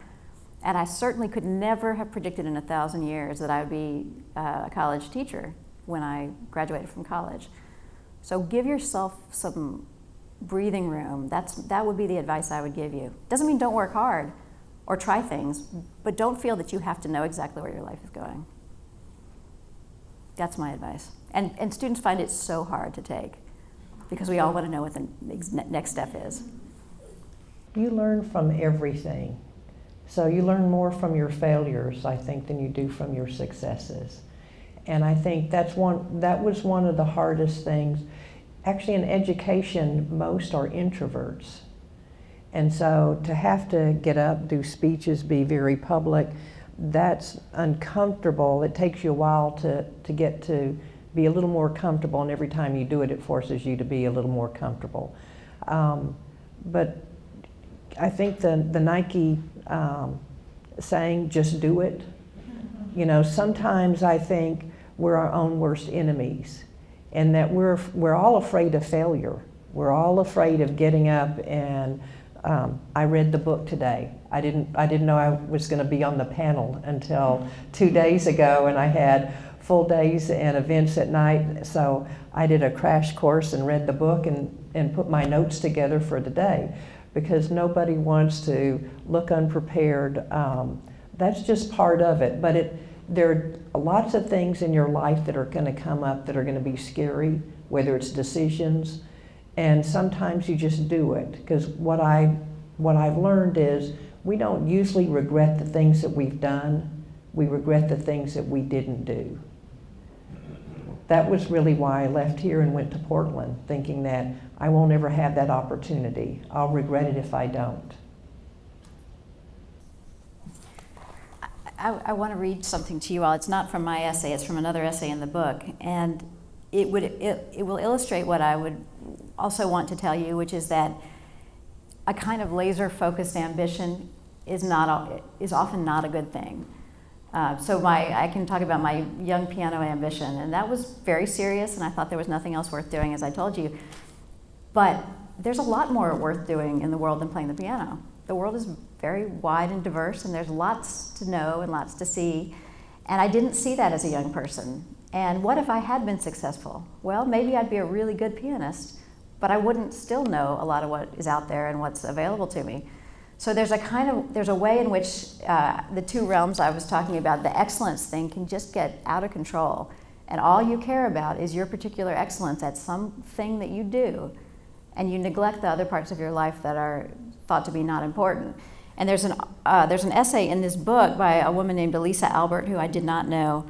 And I certainly could never have predicted in 1,000 years that I would be a college teacher when I graduated from college. So give yourself some breathing room. That would be the advice I would give you. Doesn't mean don't work hard or try things, but don't feel that you have to know exactly where your life is going. That's my advice. And students find it so hard to take because we all want to know what the next step is. You learn from everything. So you learn more from your failures, I think, than you do from your successes. And I think that was one of the hardest things. Actually, in education, most are introverts. And so to have to get up, do speeches, be very public, that's uncomfortable. It takes you a while to get to be a little more comfortable, and every time you do it, it forces you to be a little more comfortable. But I think the Nike saying, just do it, sometimes I think we're our own worst enemies, and that we're all afraid of failure. We're all afraid of getting up and I read the book today. I didn't know I was going to be on the panel until 2 days ago, and I had full days and events at night. So I did a crash course and read the book and put my notes together for the day, because nobody wants to look unprepared. That's just part of it. But there are lots of things in your life that are going to come up that are going to be scary, whether it's decisions. And sometimes you just do it, because what I've learned is we don't usually regret the things that we've done. We regret the things that we didn't do. That was really why I left here and went to Portland, thinking that I won't ever have that opportunity. I'll regret it if I don't. I want to read something to you all. It's not from my essay, it's from another essay in the book. And it will illustrate what I would also want to tell you, which is that a kind of laser-focused ambition is often not a good thing. So I can talk about my young piano ambition, and that was very serious, and I thought there was nothing else worth doing, as I told you. But there's a lot more worth doing in the world than playing the piano. The world is very wide and diverse, and there's lots to know and lots to see, and I didn't see that as a young person. And what if I had been successful? Well, maybe I'd be a really good pianist, but I wouldn't still know a lot of what is out there and what's available to me. So there's a way in which the two realms I was talking about, the excellence thing, can just get out of control. And all you care about is your particular excellence at something that you do, and you neglect the other parts of your life that are thought to be not important. And there's an essay in this book by a woman named Elisa Albert, who I did not know,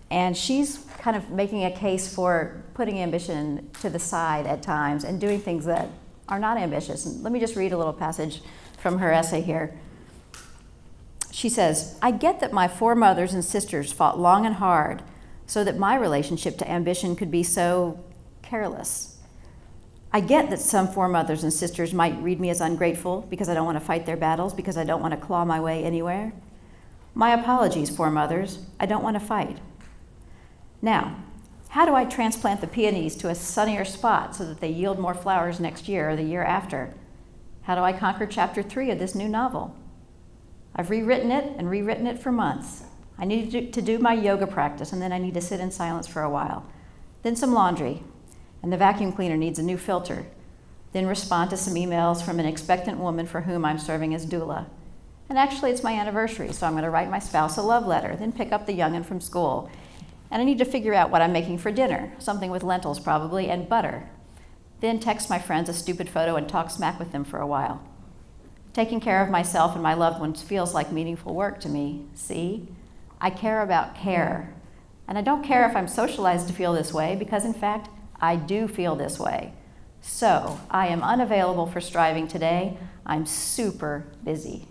and she's kind of making a case for putting ambition to the side at times and doing things that are not ambitious. And let me just read a little passage from her essay here. She says, "I get that my foremothers and sisters fought long and hard so that my relationship to ambition could be so careless. I get that some foremothers and sisters might read me as ungrateful because I don't want to fight their battles, because I don't want to claw my way anywhere. My apologies, foremothers, I don't want to fight. Now, how do I transplant the peonies to a sunnier spot so that they yield more flowers next year or the year after? How do I conquer chapter 3 of this new novel? I've rewritten it and rewritten it for months. I need to do my yoga practice, and then I need to sit in silence for a while. Then some laundry, and the vacuum cleaner needs a new filter. Then respond to some emails from an expectant woman for whom I'm serving as doula. And actually, it's my anniversary, so I'm going to write my spouse a love letter, then pick up the young'un from school. And I need to figure out what I'm making for dinner, something with lentils probably, and butter. Then text my friends a stupid photo and talk smack with them for a while. Taking care of myself and my loved ones feels like meaningful work to me. See? I care about care. And I don't care if I'm socialized to feel this way, because in fact, I do feel this way. So, I am unavailable for striving today. I'm super busy.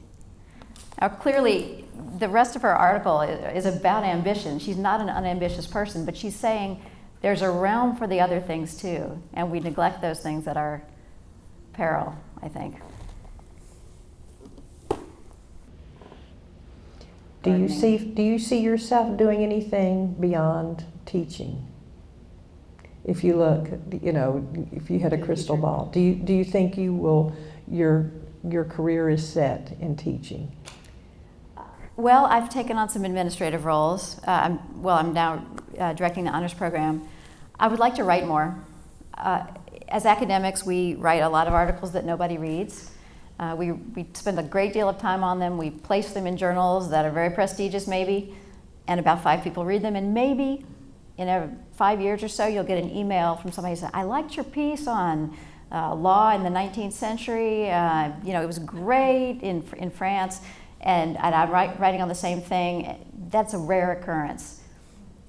Now, clearly, the rest of her article is about ambition. She's not an unambitious person, but she's saying there's a realm for the other things too, and we neglect those things at our peril, I think. Do you see yourself doing anything beyond teaching? If you look, if you had a crystal ball, do you think your career is set in teaching? Well, I've taken on some administrative roles. I'm now directing the honors program. I would like to write more. As academics, we write a lot of articles that nobody reads. We spend a great deal of time on them. We place them in journals that are very prestigious, maybe, and about 5 people read them, and maybe in 5 years or so, you'll get an email from somebody who said, I liked your piece on law in the 19th century. It was great in France, and I'm writing on the same thing. That's a rare occurrence.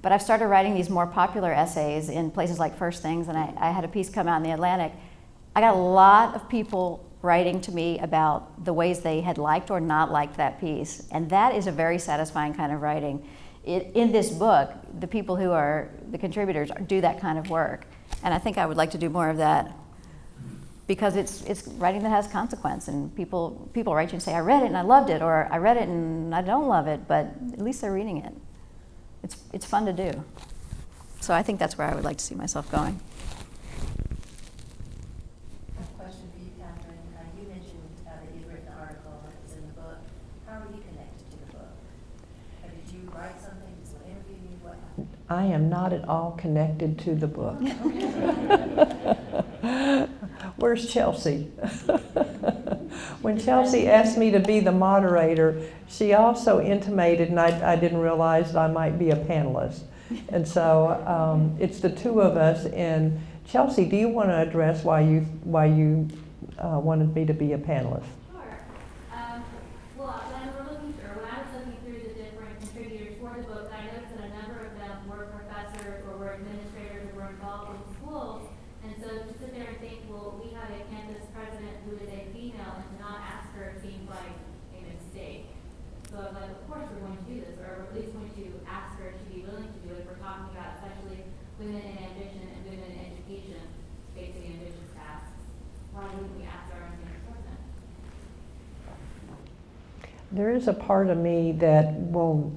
But I've started writing these more popular essays in places like First Things, and I had a piece come out in the Atlantic. I got a lot of people writing to me about the ways they had liked or not liked that piece, and that is a very satisfying kind of writing. In this book, the people who are the contributors do that kind of work, and I think I would like to do more of that, because it's writing that has consequence, and people write you and say, I read it and I loved it, or I read it and I don't love it, but at least they're reading it. It's fun to do. So I think that's where I would like to see myself going. A question for you, Katherine. You mentioned that you'd written an article that was in the book. How are you connected to the book? Did you write something? Did someone interview you? What happened? I am not at all connected to the book. Where's Chelsea? When Chelsea asked me to be the moderator, she also intimated, and I didn't realize that I might be a panelist. And so it's the two of us. And Chelsea, do you want to address why you wanted me to be a panelist? Sure. When I was looking through the different contributors for the book, I noticed that a number of them were professors or were administrators or were involved in schools. And so to sit there and think, well, we have a campus president who is a female, and to not ask her seems like a mistake. So I was like, of course we're going to do this, or we're at least going to ask her to be willing to do it. We're talking about especially women in ambition and women in education facing ambitious tasks. Why wouldn't we ask our own campus president? There is a part of me that will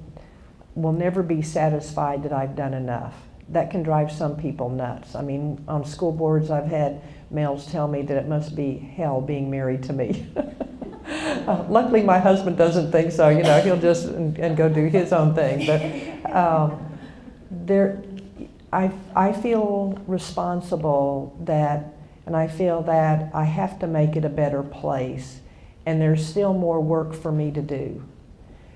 never be satisfied that I've done enough. That can drive some people nuts. I mean, on school boards, I've had males tell me that it must be hell being married to me. Luckily, my husband doesn't think so. He'll just and go do his own thing. But I feel responsible and I feel that I have to make it a better place. And there's still more work for me to do.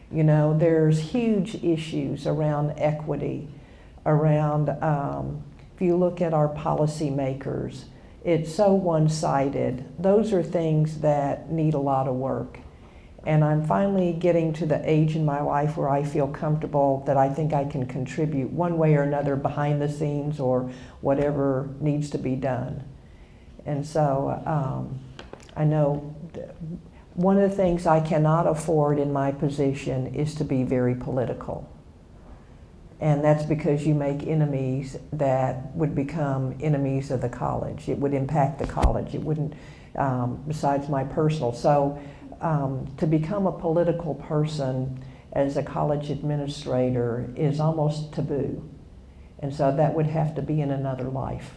There's huge issues around equity, around, if you look at our policymakers, it's so one-sided. Those are things that need a lot of work. And I'm finally getting to the age in my life where I feel comfortable that I think I can contribute one way or another behind the scenes or whatever needs to be done. And so I know one of the things I cannot afford in my position is to be very political. And that's because you make enemies that would become enemies of the college. It would impact the college. It wouldn't, besides my personal. So to become a political person as a college administrator is almost taboo. And so that would have to be in another life.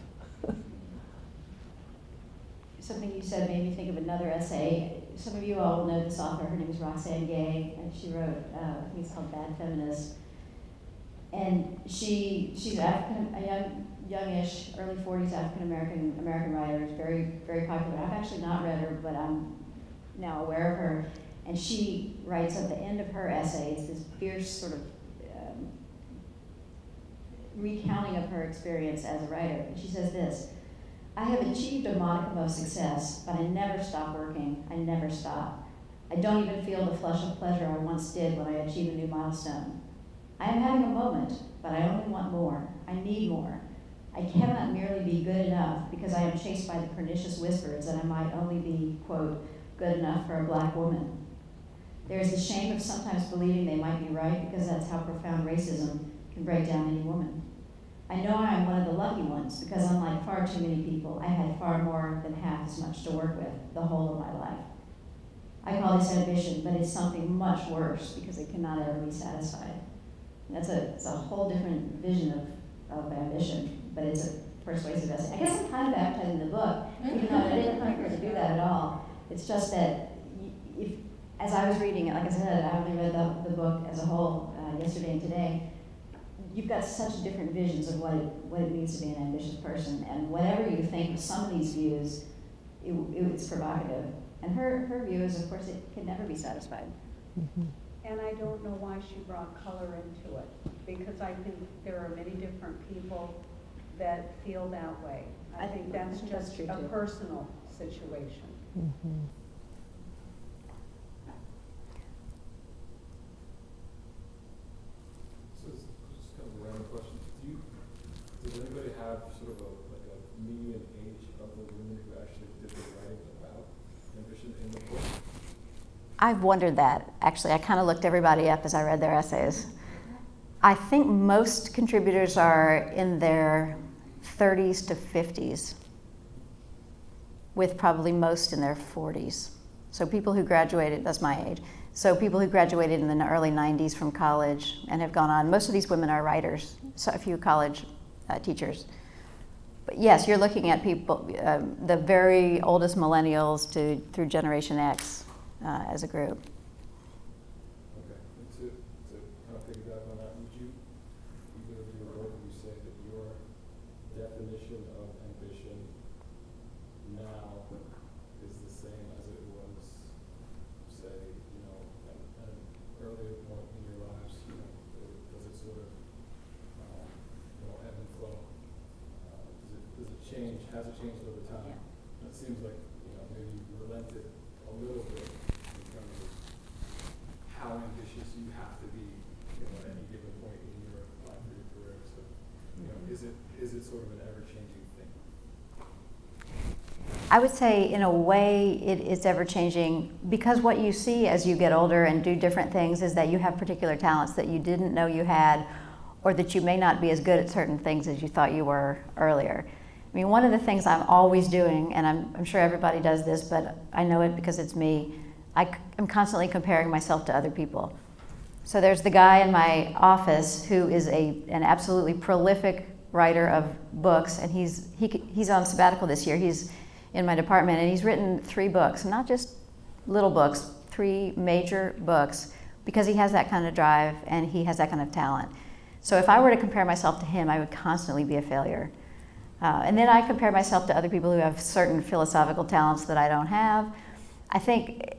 Something you said made me think of another essay. Some of you all know this author. Her name is Roxane Gay, and she wrote, I think it's called Bad Feminist. And she's a youngish, early 40s American writer, is very, very popular. I've actually not read her, but I'm now aware of her. And she writes at the end of her essays this fierce sort of recounting of her experience as a writer. And she says this: I have achieved a modicum of success, but I never stop working. I never stop. I don't even feel the flush of pleasure I once did when I achieved a new milestone. I am having a moment, but I only want more. I need more. I cannot merely be good enough because I am chased by the pernicious whispers that I might only be, quote, good enough for a black woman. There is the shame of sometimes believing they might be right because that's how profound racism can break down any woman. I know I am one of the lucky ones because unlike far too many people, I had far more than half as much to work with the whole of my life. I call this ambition, but it's something much worse because it cannot ever be satisfied. It's a whole different vision of ambition, but it's a persuasive essay. I guess I'm kind of advertising the book, even though I didn't plan to do that at all. It's just that as I was reading it, like I said, I only read the book as a whole yesterday and today. You've got such different visions of what it means to be an ambitious person, and whatever you think of some of these views, it's provocative. And her view is, of course, it can never be satisfied. Mm-hmm. And I don't know why she brought color into it, because I think there are many different people that feel that way. I think that's just true a too. personal situation. Mm-hmm. So it's just kind of a random question. Does anybody have sort of like a median age of the women who actually did the writing about ambition in the book? I've wondered that, actually. I kind of looked everybody up as I read their essays. I think most contributors are in their 30s to 50s, with probably most in their 40s. So people who graduated, that's my age, so people who graduated in the early 90s from college and have gone on, most of these women are writers, so a few college teachers. But yes, you're looking at people, the very oldest millennials through Generation X as a group. Okay. And to kind of piggyback on that, would you, either of you or both of you, say that your definition of ambition now is the same as it was, say, at an earlier point in your lives? Does it sort of, ebb and flow? Does it change? Has it changed over time? Yeah. It seems like, maybe you relented a little bit in terms of how ambitious you have to be, at any given point in your life or your career. So, is it sort of an ever-changing thing? I would say, in a way, it is ever-changing, because what you see as you get older and do different things is that you have particular talents that you didn't know you had, or that you may not be as good at certain things as you thought you were earlier. I mean, one of the things I'm always doing, and I'm sure everybody does this, but I know it because it's me, I'm constantly comparing myself to other people. So there's the guy in my office who is an absolutely prolific writer of books, and he's on sabbatical this year. He's in my department, and he's written 3 books, not just little books, 3 major books, because he has that kind of drive and he has that kind of talent. So if I were to compare myself to him, I would constantly be a failure. And then I compare myself to other people who have certain philosophical talents that I don't have. I think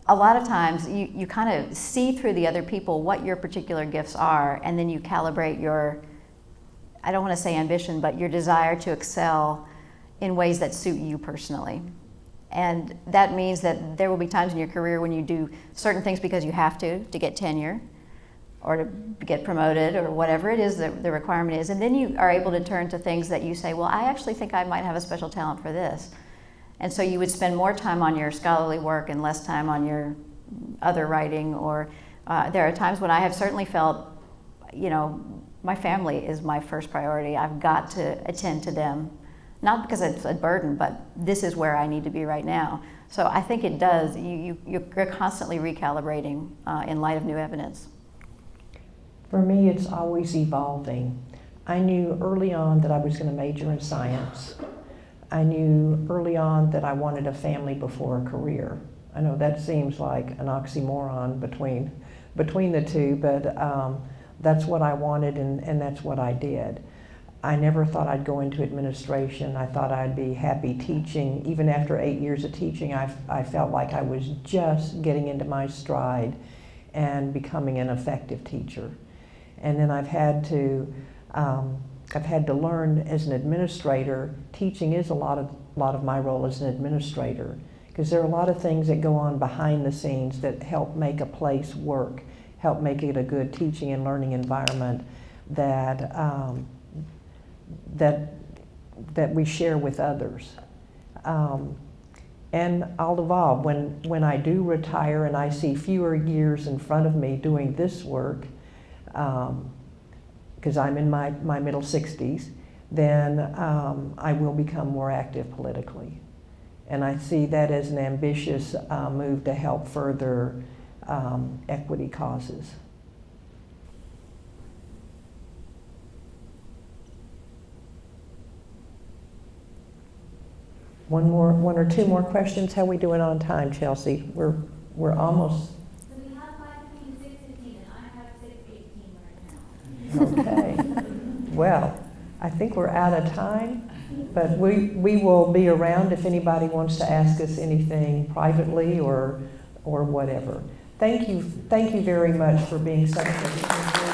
a lot of times you kind of see through the other people what your particular gifts are, and then you calibrate your, I don't want to say ambition, but your desire to excel in ways that suit you personally. And that means that there will be times in your career when you do certain things because you have to get tenure, or to get promoted, or whatever it is that the requirement is. And then you are able to turn to things that you say, well, I actually think I might have a special talent for this. And so you would spend more time on your scholarly work and less time on your other writing. Or there are times when I have certainly felt, my family is my first priority. I've got to attend to them. Not because it's a burden, but this is where I need to be right now. So I think it does. You're constantly recalibrating in light of new evidence. For me, it's always evolving. I knew early on that I was going to major in science. I knew early on that I wanted a family before a career. I know that seems like an oxymoron between the two, but that's what I wanted, and that's what I did. I never thought I'd go into administration. I thought I'd be happy teaching. Even after 8 years of teaching, I felt like I was just getting into my stride and becoming an effective teacher. And then I've had to learn as an administrator. Teaching is a lot of my role as an administrator, because there are a lot of things that go on behind the scenes that help make a place work, help make it a good teaching and learning environment that that we share with others. And I'll evolve. When I do retire and I see fewer years in front of me doing this work, because I'm in my middle 60s, then I will become more active politically. And I see that as an ambitious move to help further equity causes. One or two more questions. How are we doing on time, Chelsea? We're almost. So we have 5:15 to 6:15, and I have 6:18 right now. Okay. Well, I think we're out of time, but we will be around if anybody wants to ask us anything privately or whatever. Thank you very much for being such a